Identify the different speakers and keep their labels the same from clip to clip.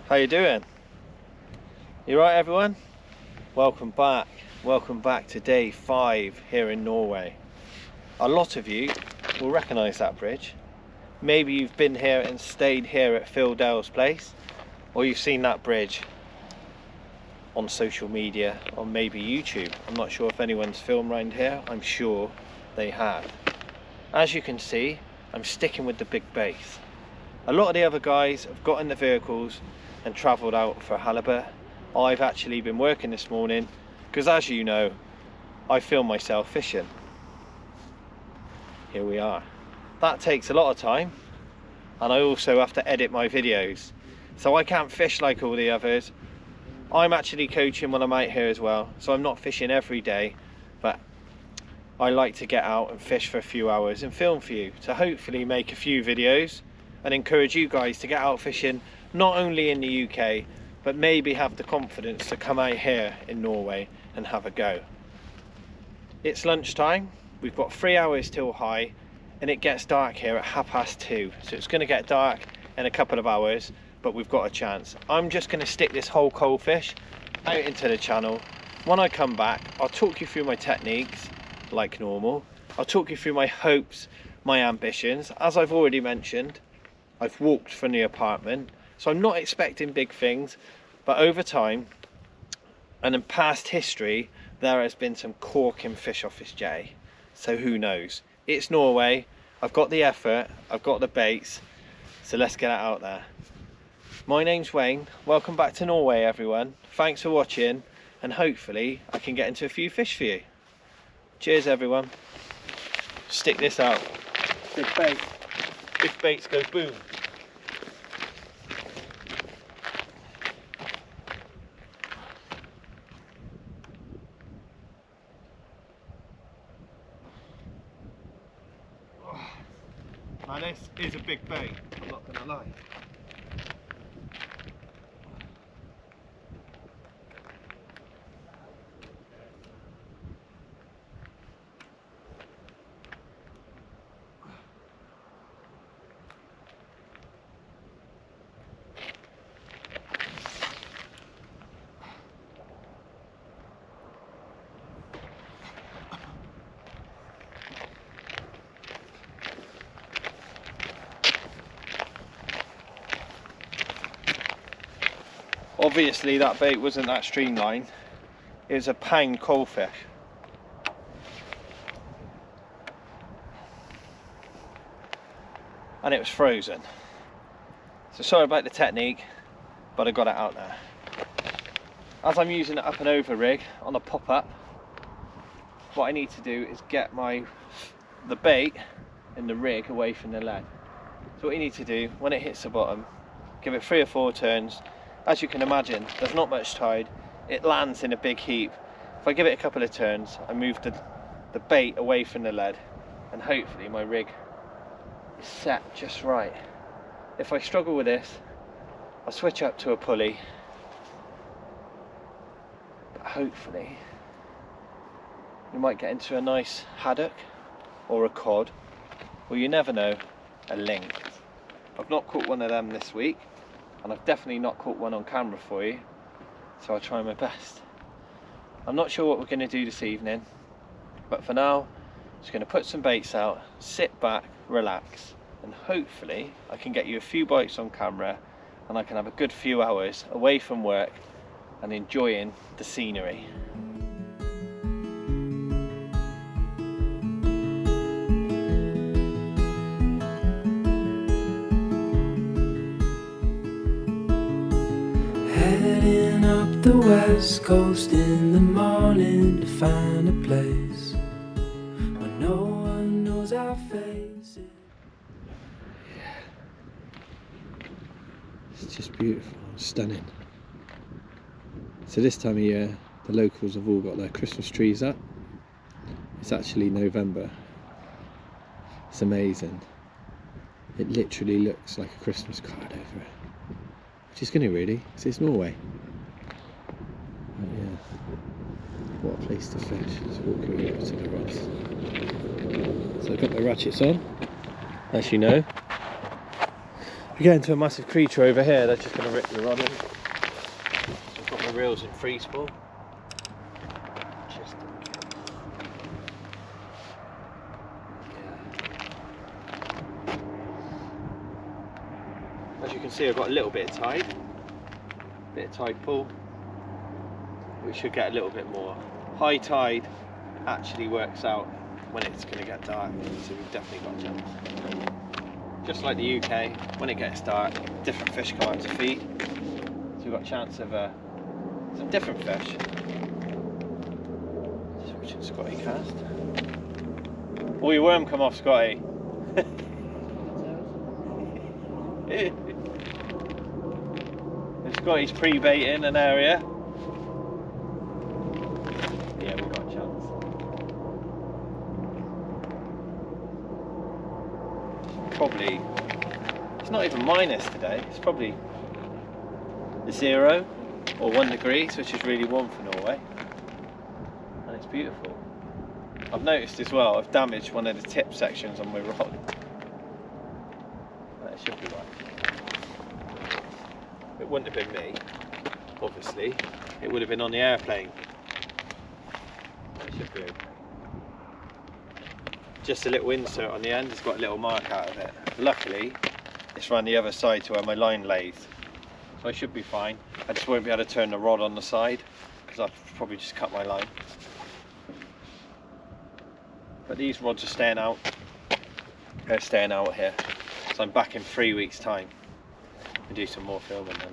Speaker 1: How you doing? You right, everyone? Welcome back to day 5 here in Norway. A lot of you will recognise that bridge. Maybe you've been here and stayed here at Phil Dale's place, or you've seen that bridge on social media or maybe YouTube. I'm not sure if anyone's filmed around here. I'm sure they have. As you can see, I'm sticking with the big bass. A lot of the other guys have got in the vehicles and travelled out for halibut. I've actually been working this morning because, as you know, I film myself fishing. Here we are. That takes a lot of time, and I also have to edit my videos, so I can't fish like all the others. I'm actually coaching when I'm out here as well, so I'm not fishing every day, but I like to get out and fish for a few hours and film for you to hopefully make a few videos and encourage you guys to get out fishing, not only in the UK, but maybe have the confidence to come out here in Norway and have a go. It's lunchtime, we've got 3 hours till high, and it gets dark here at 2:30, so it's going to get dark in a couple of hours, but we've got a chance. I'm just going to stick this whole coalfish out into the channel. When I come back, I'll talk you through my techniques like normal. I'll talk you through my hopes, my ambitions. As I've already mentioned, I've walked from the apartment, so I'm not expecting big things, but over time and in past history there has been some corking fish off this jetty, so who knows. It's Norway, I've got the effort, I've got the baits, so let's get it out there. My name's Wayne, welcome back to Norway everyone, thanks for watching, and hopefully I can get into a few fish for you. Cheers everyone. Stick this out. Big bait. Big baits go boom. Now this is a big bait, I'm not gonna lie. Obviously that bait wasn't that streamlined, it was a pound coalfish. And it was frozen. So sorry about the technique, but I got it out there. As I'm using it up and over rig on a pop-up, what I need to do is get the bait and the rig away from the lead. So what you need to do, when it hits the bottom, give it 3 or 4 turns. As you can imagine, there's not much tide, it lands in a big heap. If I give it a couple of turns, I move the bait away from the lead, and hopefully my rig is set just right. If I struggle with this, I'll switch up to a pulley, but hopefully you might get into a nice haddock or a cod, or you never know, a link. I've not caught one of them this week, and I've definitely not caught one on camera for you, so I'll try my best. I'm not sure what we're going to do this evening, but for now I'm just going to put some baits out, sit back, relax, and hopefully I can get you a few bites on camera and I can have a good few hours away from work and enjoying the scenery.
Speaker 2: Heading up the west coast in the morning to find a place where no one knows our faces.
Speaker 1: It's just beautiful, stunning. So this time of year the locals have all got their Christmas trees up. It's actually November. It's amazing. It literally looks like a Christmas card over it. Which is going to really, because it's Norway. But yeah, what a place to fish. Just walking over to the rods. So I've got my ratchets on, as you know. We get into a massive creature over here, they're just going to rip the rod in. I've got my reels in free spool. Just as you can see, I've got a little bit of tide pull. We should get a little bit more. High tide actually works out when it's going to get dark, so we've definitely got a chance. Just like the UK, when it gets dark, different fish come out to feed, so we've got a chance of some different fish. Just watching Scotty cast. Oh, your worm come off, Scotty. Scotty's pre-baiting an area. Yeah, we've got a chance. Probably, it's not even minus today, it's probably 0 or 1 degrees, which is really warm for Norway. And it's beautiful. I've noticed as well, I've damaged one of the tip sections on my rod. That should be right. It wouldn't have been me, obviously. It would have been on the airplane. It should be. Just a little insert on the end, it's got a little mark out of it. Luckily, it's around the other side to where my line lays. So I should be fine. I just won't be able to turn the rod on the side, because I've probably just cut my line. But these rods are staying out. They're staying out here. So I'm back in 3 weeks' time. And do some more filming then.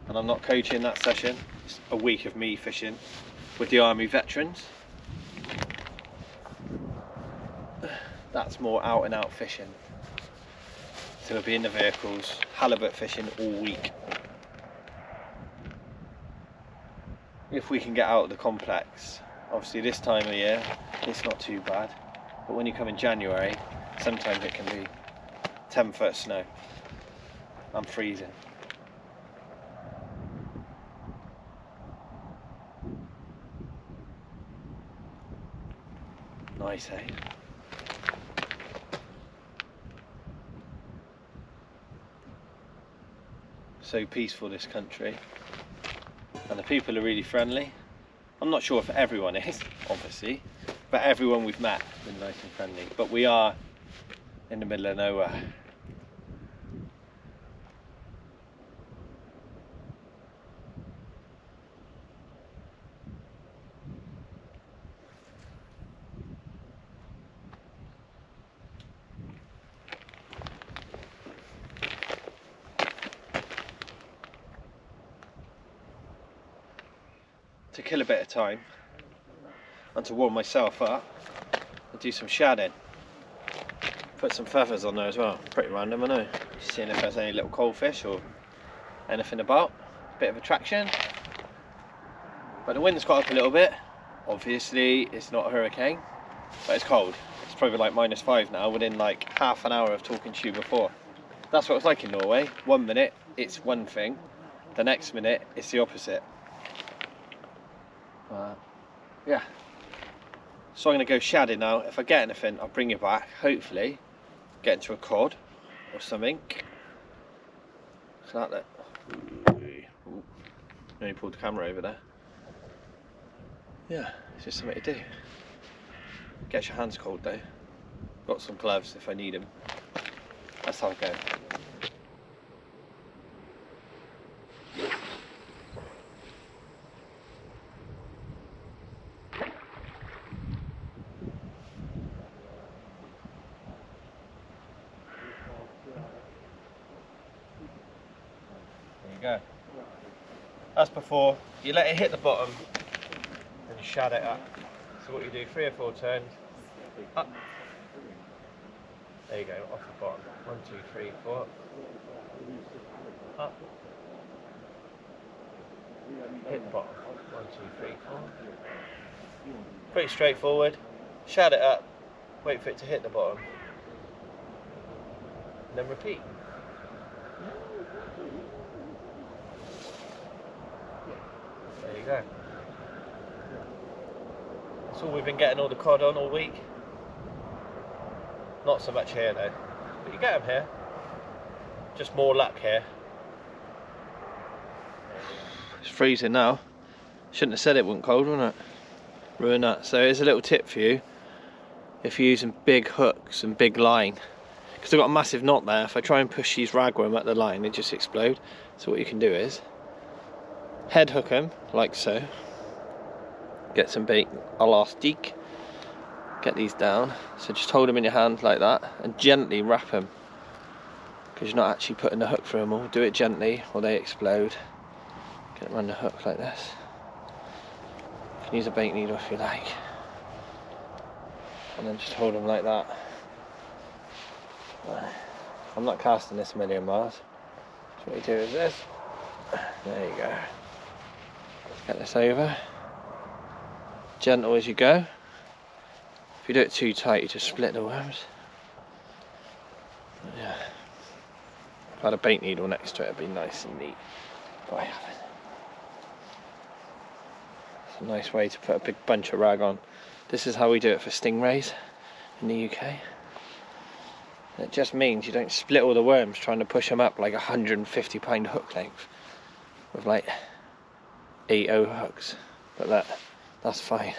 Speaker 1: And I'm not coaching that session. It's a week of me fishing with the Army veterans. That's more out and out fishing. So we'll be in the vehicles, halibut fishing all week. If we can get out of the complex. Obviously this time of year, it's not too bad. But when you come in January, sometimes it can be 10-foot snow. I'm freezing. Nice, eh? So peaceful, this country. And the people are really friendly. I'm not sure if everyone is, obviously, but everyone we've met has been nice and friendly. But we are in the middle of nowhere. To kill a bit of time and to warm myself up and do some shadding. Put some feathers on there as well. Pretty random, I know. Just seeing if there's any little coalfish or anything about. Bit of attraction. But the wind's got up a little bit. Obviously it's not a hurricane, but it's cold. It's probably like -5 now within like half an hour of talking to you before. That's what it's like in Norway. 1 minute it's one thing, the next minute it's the opposite. Yeah, so I'm going to go shadding now. If I get anything, I'll bring you back. Hopefully, get into a cod or something. So that. Ooh, nearly pulled the camera over there. Yeah, it's just something to do. Gets your hands cold though. Got some gloves if I need them. That's how I go. Go. As before, you let it hit the bottom and you shad it up. So what you do, 3 or 4 turns, up. There you go, off the bottom. 1, 2, 3, 4. Up. Hit the bottom. 1, 2, 3, 4. Pretty straightforward. Shad it up, wait for it to hit the bottom. And then repeat. There you go. That's all we've been getting all the cod on all week. Not so much here though, but you get them here. Just more luck here. It's freezing now. Shouldn't have said it wasn't cold, wouldn't it? Ruin that. So here's a little tip for you. If you're using big hooks and big line, because I've got a massive knot there, if I try and push these ragworm at the line, they just explode. So what you can do is head hook them like so. Get some bait elastic. Get these down. So just hold them in your hand like that and gently wrap them, because you're not actually putting the hook through them all. Do it gently or they explode. Get it around the hook like this. You can use a bait needle if you like. And then just hold them like that. I'm not casting this a million miles. So what you do is this. There you go. Get this over. Gentle as you go. If you do it too tight, you just split the worms. Yeah. If I had a bait needle next to it, it'd be nice and neat. But I haven't. It's a nice way to put a big bunch of rag on. This is how we do it for stingrays in the UK. And it just means you don't split all the worms trying to push them up like 150 pound hook length with like 8/0 hooks. But that's fine.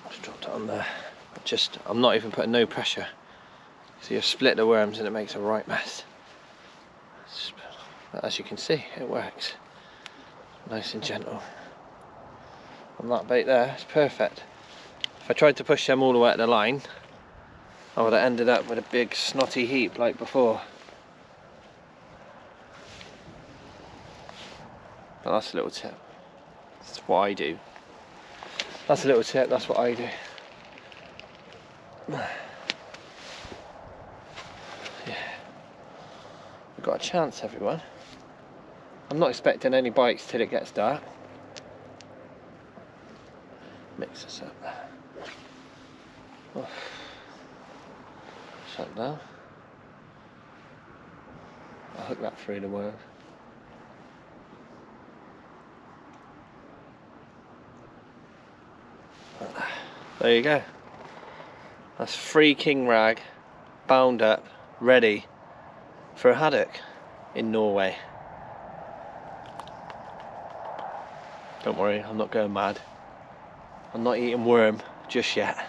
Speaker 1: Just dropped it on there. I'm not even putting no pressure. So you split the worms and it makes a right mess. As you can see, it works. Nice and gentle. On that bait there, it's perfect. If I tried to push them all the way at the line, I would have ended up with a big snotty heap like before. But that's a little tip. That's what I do. That's a little tip, that's what I do. Yeah. We've got a chance, everyone. I'm not expecting any bites till it gets dark. Mix this up. Oh. Shut down. I'll hook that through the worm. There you go. That's 3 king rag, bound up, ready for a haddock in Norway. Don't worry, I'm not going mad. I'm not eating worm just yet.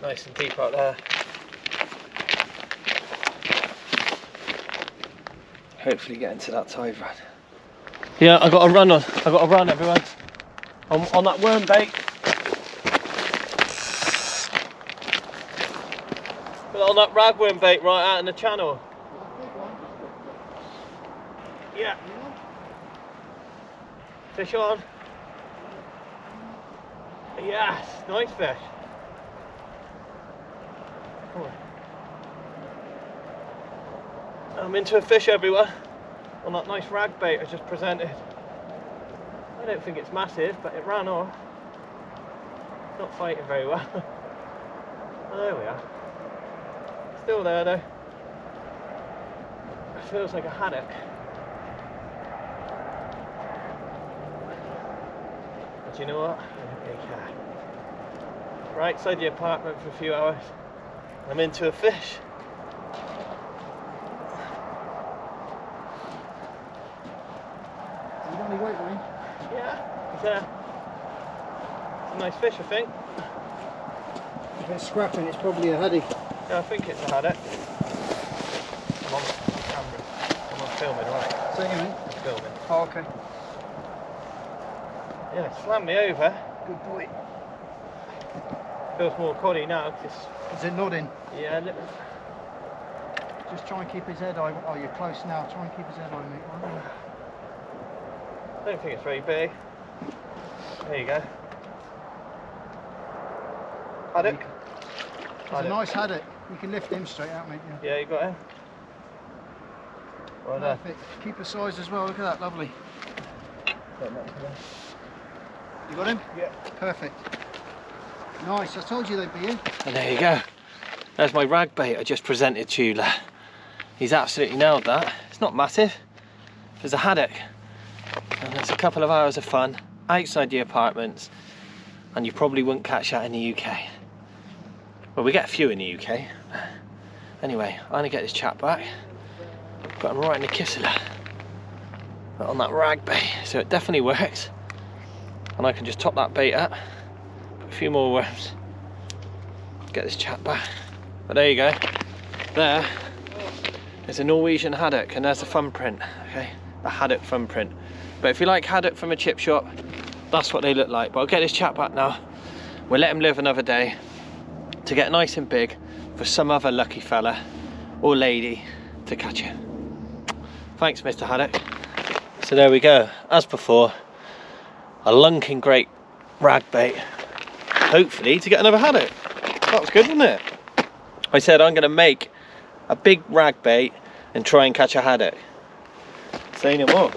Speaker 1: Nice and deep out there. Hopefully get into that tide run. Yeah, I got a run on. I got a run, everyone. On that worm bait. On that ragworm bait right out in the channel. Yeah. Fish on. Yes, nice fish. I'm into a fish everywhere on that nice rag bait I just presented. I don't think it's massive, but it ran off. It's not fighting very well. Oh, there we are. Still there though. It feels like a haddock. But you know what? Right outside the apartment for a few hours. I'm into a fish.
Speaker 3: You got any weight on him?
Speaker 1: Yeah, it's a nice fish, I think.
Speaker 3: If it's scrapping, it's probably a haddock.
Speaker 1: Yeah, I think it's a haddock. I'm on camera. I'm on filming, right?
Speaker 3: So you mean?
Speaker 1: I'm filming.
Speaker 3: Oh, okay.
Speaker 1: Yeah, slam me over.
Speaker 3: Good boy.
Speaker 1: Feels more coddy now.
Speaker 3: Is it nodding?
Speaker 1: Yeah, look.
Speaker 3: Just try and keep his head high. Oh, you're close now. Try and keep his head high, mate.
Speaker 1: I don't think it's very big. There you go. Haddock.
Speaker 3: It's a nice haddock. You can lift him straight out, mate. Yeah,
Speaker 1: Yeah, you got him. Well done.
Speaker 3: perfect. Keep the size as well. Look at that, lovely. You got him?
Speaker 1: Yeah.
Speaker 3: Perfect. Nice. I told you they'd be in.
Speaker 1: And there you go. There's my rag bait I just presented to you there. He's absolutely nailed that. It's not massive. There's a haddock. And it's a couple of hours of fun outside the apartments. And you probably wouldn't catch that in the UK. Well, we get a few in the UK. Anyway, I'm gonna get this chap back. Got him right in the kissler. On that rag bait. So it definitely works. And I can just top that bait up. Put a few more worms. Get this chap back. But there you go. There is a Norwegian haddock, and there's the thumbprint. Okay, the haddock thumbprint. But if you like haddock from a chip shop, that's what they look like. But I'll get this chap back now. We'll let him live another day to get nice and big for some other lucky fella or lady to catch it. Thanks, Mr. Haddock. So there we go. As before, a lunking great rag bait. Hopefully to get another haddock. That was good, wasn't it? I said I'm going to make a big rag bait and try and catch a haddock. Say no more.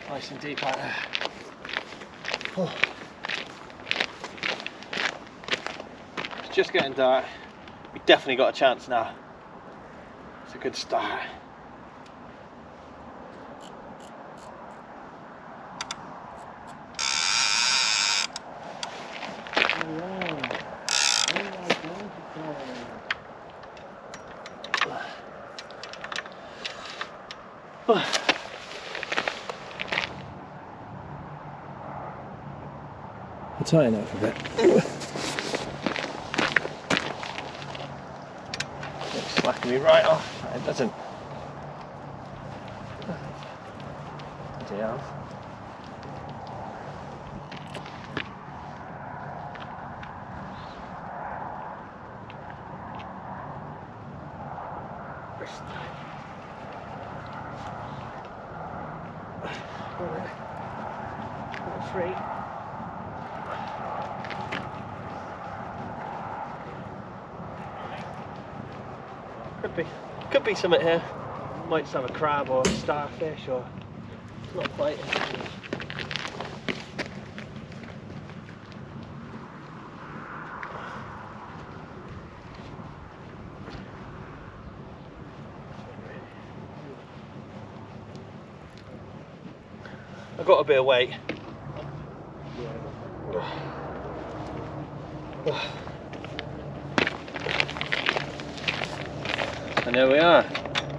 Speaker 1: Nice and deep out there. Oh. It's just getting dark. We definitely got a chance now. It's a good start. I'll tighten up a bit. It's slacking me right off. It doesn't. Down. Three. Could be something here. Might just have a crab or a starfish, or it's not quite. I've got a bit of weight. And there we are,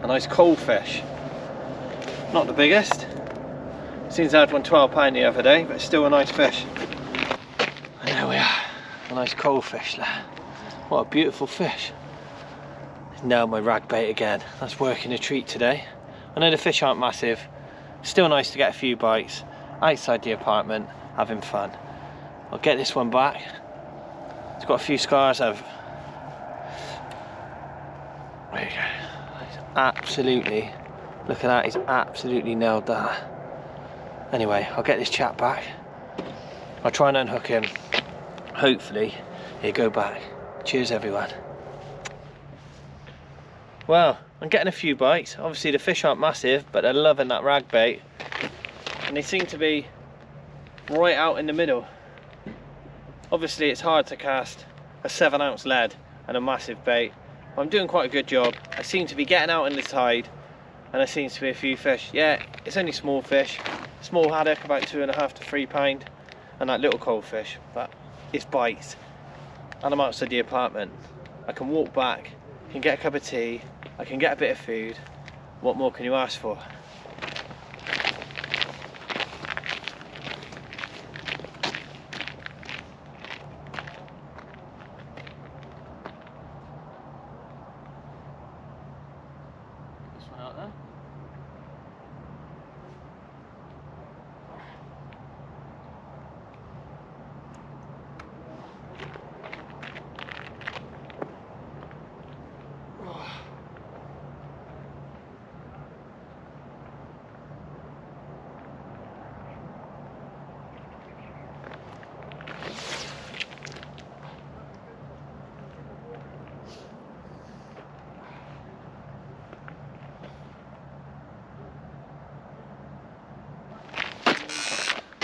Speaker 1: a nice coalfish. Not the biggest. Seems I had one £12 the other day, but it's still a nice fish. And there we are, a nice coalfish there. What a beautiful fish. Now my rag bait again. That's working a treat today. I know the fish aren't massive. Still nice to get a few bites outside the apartment, having fun. I'll get this one back. It's got a few scars. There you go. He's absolutely, look at that, he's absolutely nailed that. Anyway, I'll get this chap back. I'll try and unhook him. Hopefully, he'll go back. Cheers, everyone. Well, I'm getting a few bites. Obviously the fish aren't massive, but they're loving that rag bait. And they seem to be right out in the middle. Obviously it's hard to cast a 7-ounce lead and a massive bait. I'm doing quite a good job. I seem to be getting out in the tide, and there seems to be a few fish. Yeah, it's only small fish. Small haddock, about 2.5 to 3 pound, and that little coalfish, but it's bites. And I'm outside the apartment. I can walk back, I can get a cup of tea, I can get a bit of food. What more can you ask for? This one out there.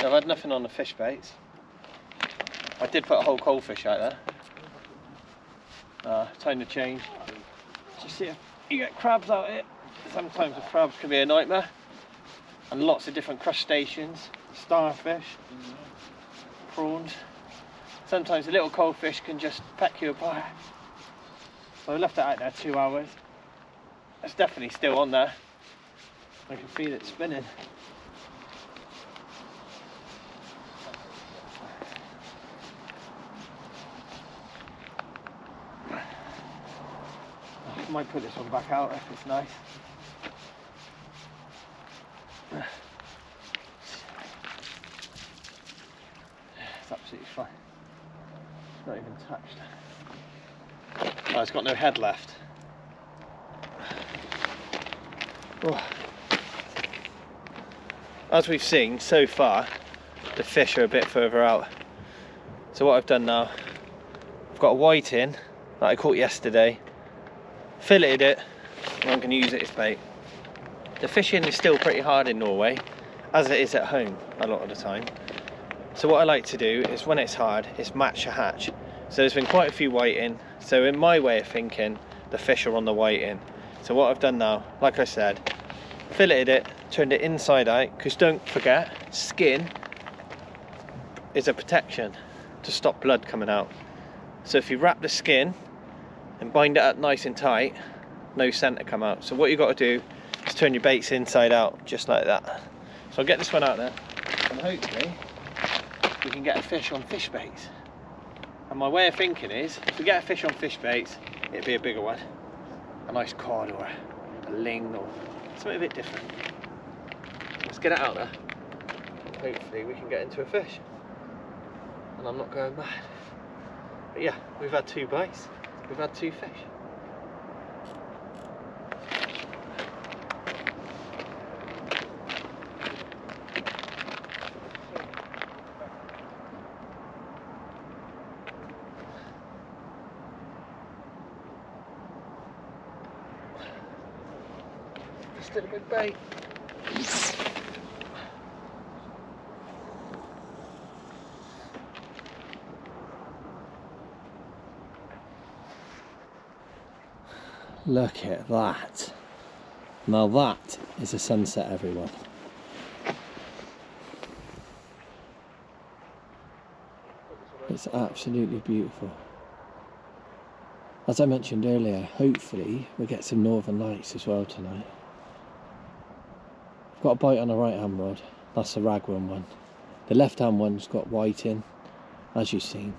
Speaker 1: I've had nothing on the fish baits. I did put a whole coalfish out there. Time to change. Just see if you get crabs out here. Sometimes the crabs can be a nightmare. And lots of different crustaceans, starfish, prawns. Sometimes a little coalfish can just peck you apart. So I left it out there 2 hours. It's definitely still on there. I can feel it spinning. I might put this one back out if it's nice. It's absolutely fine. It's not even touched. Oh, it's got no head left. Oh. As we've seen so far, the fish are a bit further out. So what I've done now, I've got a white in that I caught yesterday. Filleted it, and I'm going to use it as bait. The fishing is still pretty hard in Norway, as it is at home a lot of the time. So what I like to do is when it's hard, is match a hatch. So there's been quite a few whiting, so in my way of thinking, the fish are on the whiting. So what I've done now, like I said, filleted it, turned it inside out, because don't forget, skin is a protection to stop blood coming out. So if you wrap the skin and bind it up nice and tight, no scent to come out. So what you've got to do is turn your baits inside out, just like that. So I'll get this one out there, and hopefully we can get a fish on fish baits. And my way of thinking is, if we get a fish on fish baits, it'd be a bigger one. A nice cod or a ling or something a bit different. Let's get it out there. Hopefully we can get into a fish. And I'm not going mad. But yeah, we've had 2 bites. We've had 2 fish. Still a big bait. Look at that. Now that is a sunset, everyone. It's absolutely beautiful. As I mentioned earlier, hopefully we'll get some northern lights as well tonight. I've got a bite on the right hand rod, that's the ragworm one. The left hand one's got white in, as you've seen.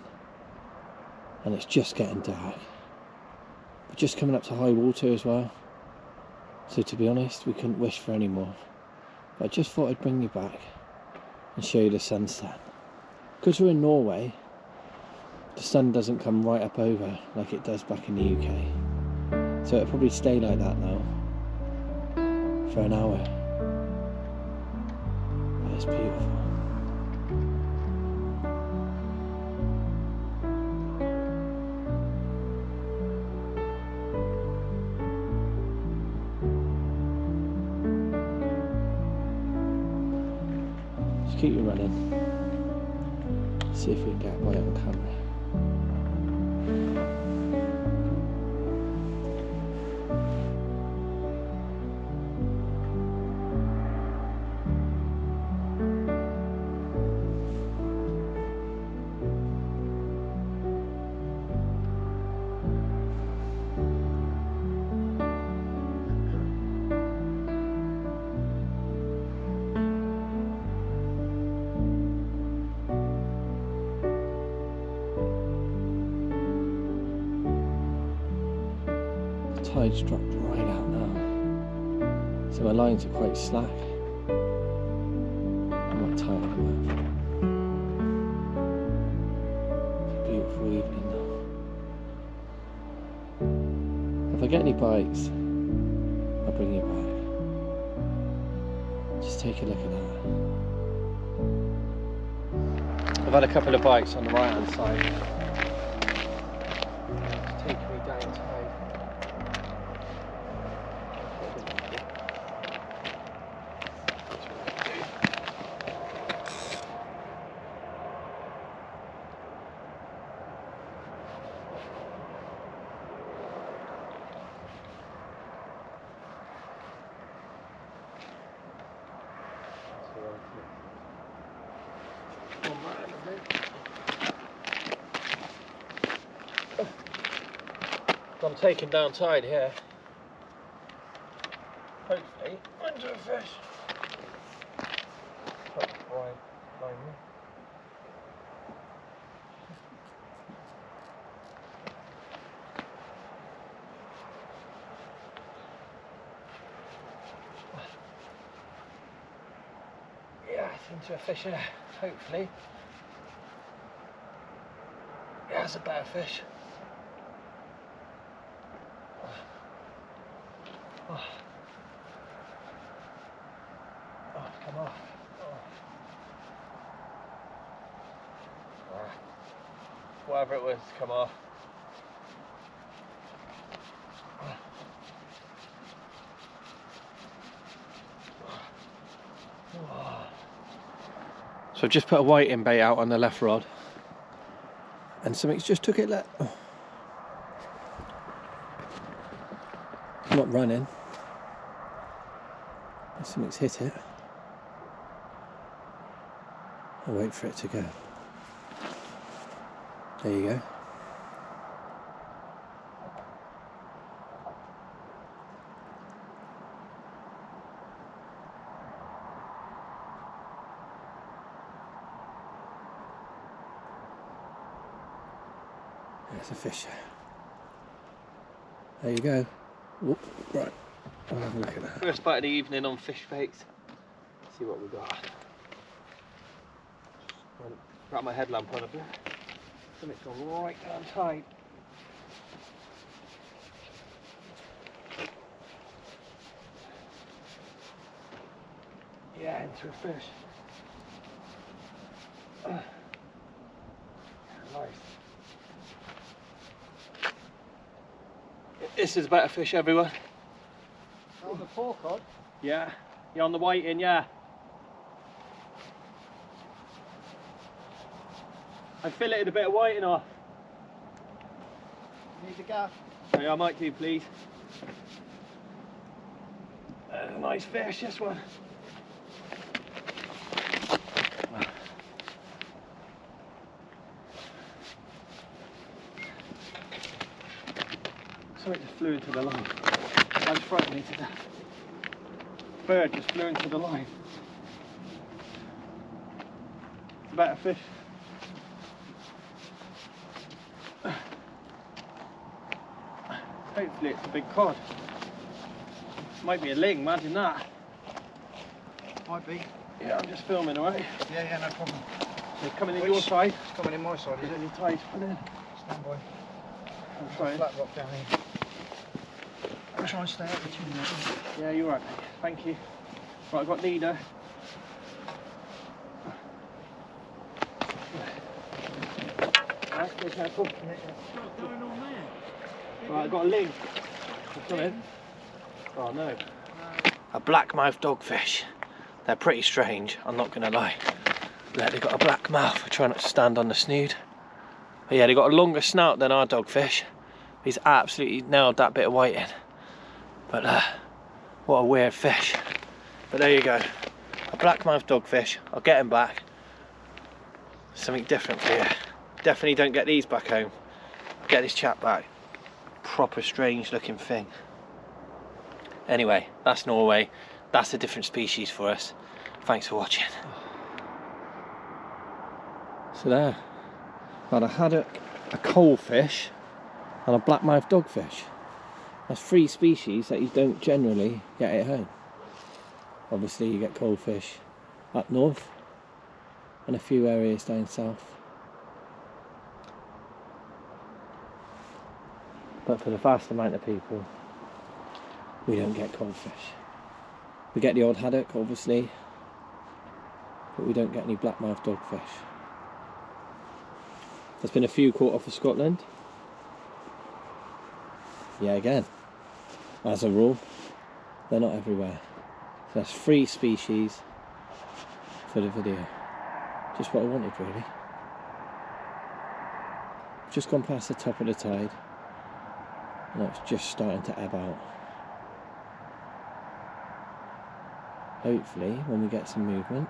Speaker 1: And it's just getting dark. We're just coming up to high water as well. So to be honest, we couldn't wish for any more. But I just thought I'd bring you back and show you the sunset. Because we're in Norway, the sun doesn't come right up over like it does back in the UK. So it'll probably stay like that now for an hour. But it's beautiful. keep you running. See if we can get a bite on camera. Tide's dropped right out now, so my lines are quite slack. I'm not tired at the moment. It's a beautiful evening now. If I get any bites, I'll bring you back. Just take a look at that. I've had a couple of bites on the right hand side. It's taking me down tide. I'm taking down tide here. Hopefully, onto a fish. Right, line. Yeah, it's into a fish here. Hopefully. Yeah, it's a better fish. Oh, come off. Oh. Whatever it was, come off. So I've just put a whiting bait out on the left rod, and something's just took it. Not running. Something's hit it. I'll wait for it to go. There you go. There's a fish. There you go. Whoop, right. I'll have a look at that. First bite of the evening on fish baits. Let's see what we got. Got my headlamp on a bit. Something's gone right down tight. Yeah, into a fish. Nice. This is a better fish, everyone.
Speaker 3: On the pork cod?
Speaker 1: Yeah, you're on the whiting, yeah. I filleted a bit of whiting off.
Speaker 3: Need a gaff?
Speaker 1: Yeah, I might do, please. A nice fish, this one. Something just flew into the line. I was frightened to death. Bird just flew into the line. It's a better fish. Hopefully it's a big cod. Might be a ling, imagine that.
Speaker 3: Might be.
Speaker 1: Yeah, I'm just filming, alright?
Speaker 3: Yeah, no problem.
Speaker 1: It's coming in your side.
Speaker 3: It's coming in my side, is it?
Speaker 1: Any tides put in?
Speaker 3: Stand by.
Speaker 1: I'm trying.
Speaker 3: Flat rock down here. I'll try and stay up with you now.
Speaker 1: Yeah, you're right, mate. Thank you. Right, I've got leader. Right, be careful.
Speaker 3: What's going on there?
Speaker 1: Right, I've got a ling. What's on it? Oh no. A blackmouth dogfish. They're pretty strange, I'm not going to lie. Look, they've got a black mouth. I try not to stand on the snood. But yeah, they've got a longer snout than our dogfish. He's absolutely nailed that bit of whiting. But what a weird fish. But there you go. A blackmouth dogfish. I'll get him back. Something different for you. Definitely don't get these back home. I'll get this chap back. Proper strange looking thing. Anyway, that's Norway. That's a different species for us. Thanks for watching. So there. Got a haddock, a coalfish, and a blackmouth dogfish. That's 3 species that you don't generally get at home. Obviously you get coalfish up north and a few areas down south. But for the vast amount of people, we don't get coalfish. We get the odd haddock, obviously, but we don't get any blackmouth dogfish. There's been a few caught off of Scotland. Yeah, again, as a rule, they're not everywhere. So that's 3 species for the video. Just what I wanted, really. Just gone past the top of the tide, and it's just starting to ebb out. Hopefully, when we get some movement,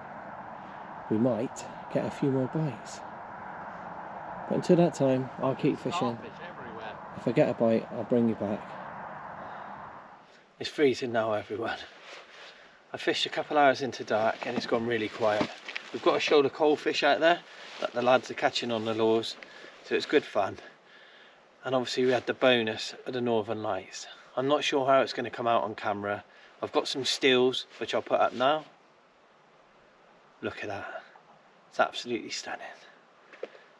Speaker 1: we might get a few more bites. But until that time, I'll keep fishing. If I get a bite, I'll bring you back. It's freezing now, everyone. I fished a couple hours into dark and it's gone really quiet. We've got a shoulder coalfish out there that the lads are catching on the lures, so it's good fun. And obviously we had the bonus of the Northern Lights. I'm not sure how it's going to come out on camera. I've got some stills which I'll put up now. Look at that. It's absolutely stunning.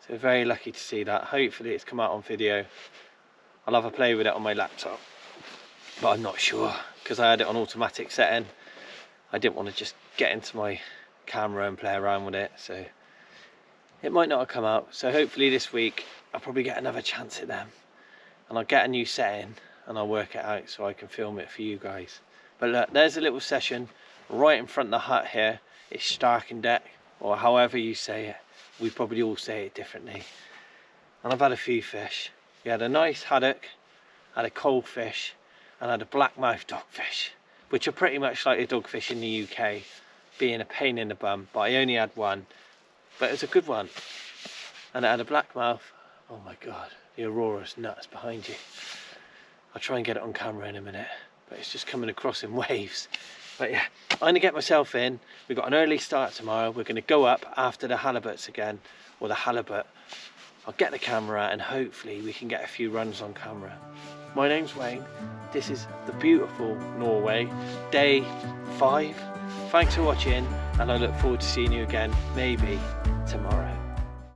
Speaker 1: So very lucky to see that. Hopefully it's come out on video. I'll have a play with it on my laptop, but I'm not sure because I had it on automatic setting. I didn't want to just get into my camera and play around with it, so it might not have come out. So hopefully this week I'll probably get another chance at them, and I'll get a new setting and I'll work it out so I can film it for you guys. But look, there's a little session right in front of the hut here. It's Starkendeck, or however you say it. We probably all say it differently. And I've had a few fish. We had a nice haddock, had a coalfish, and had a blackmouth dogfish, which are pretty much like the dogfish in the UK, being a pain in the bum, but I only had one. But it was a good one. And it had a blackmouth. Oh my God, the aurora's nuts behind you. I'll try and get it on camera in a minute, but it's just coming across in waves. But yeah, I'm gonna get myself in. We've got an early start tomorrow. We're gonna go up after the halibuts again, or the halibut. I'll get the camera and hopefully we can get a few runs on camera. My name's Wayne. This is the beautiful Norway, day 5. Thanks for watching, and I look forward to seeing you again, maybe tomorrow.